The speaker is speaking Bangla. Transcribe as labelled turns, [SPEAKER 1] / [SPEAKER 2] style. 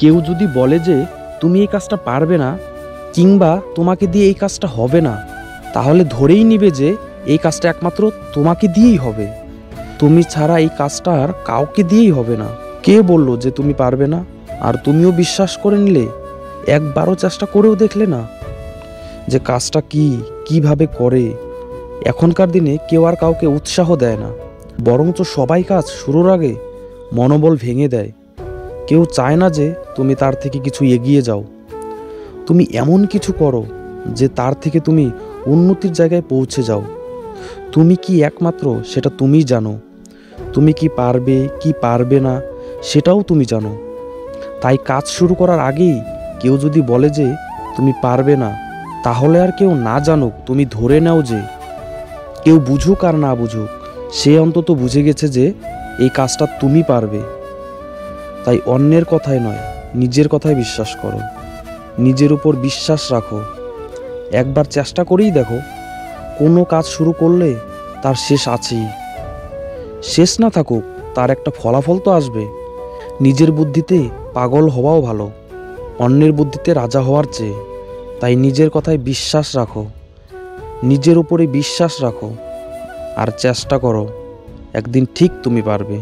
[SPEAKER 1] কেউ যদি বলে যে তুমি এই কাজটা পারবে না কিংবা তোমাকে দিয়ে এই কাজটা হবে না, তাহলে ধরেই নিবে যে এই কাজটা একমাত্র তোমাকে দিয়েই হবে। তুমি ছাড়া এই কাজটা আর কাউকে দিয়েই হবে না। কে বলল যে তুমি পারবে না? আর তুমিও বিশ্বাস করে নিলে, একবারও চেষ্টা করেও দেখলে না যে কাজটা কিভাবে করে। এখনকার দিনে কেউ আর কাউকে উৎসাহ দেয় না, বরঞ্চ সবাই কাজ শুরুর আগে মনোবল ভেঙে দেয়। কেউ চায় না যে তুমি তার থেকে কিছু এগিয়ে যাও। তুমি এমন কিছু করো যে তার থেকে তুমি উন্নতির জায়গায় পৌঁছে যাও। তুমি কি একমাত্র সেটা তুমিই জানো। তুমি কি পারবে কি পারবে না সেটাও তুমি জানো। তাই কাজ শুরু করার আগেই কেউ যদি বলে যে তুমি পারবে না, তাহলে আর কেউ না জানুক, তুমি ধরে নাও যে কেউ বুঝুক আর না বুঝুক, সে অন্তত বুঝে গেছে যে এই কাজটা তুমি পারবে। তাই অন্যের কথায় নয়, নিজের কথায় বিশ্বাস করো, নিজের উপর বিশ্বাস রাখো। একবার চেষ্টা করেই দেখো, কোনো কাজ শুরু করলে তার শেষ আছেই। শেষ না থাকুক, তার একটা ফলাফল তো আসবে। নিজের বুদ্ধিতে পাগল হওয়াও ভালো, অন্যের বুদ্ধিতে রাজা হওয়ার চেয়ে। তাই নিজের কথায় বিশ্বাস রাখো, নিজের উপরে বিশ্বাস রাখো, আর চেষ্টা করো, একদিন ঠিক তুমি পারবে।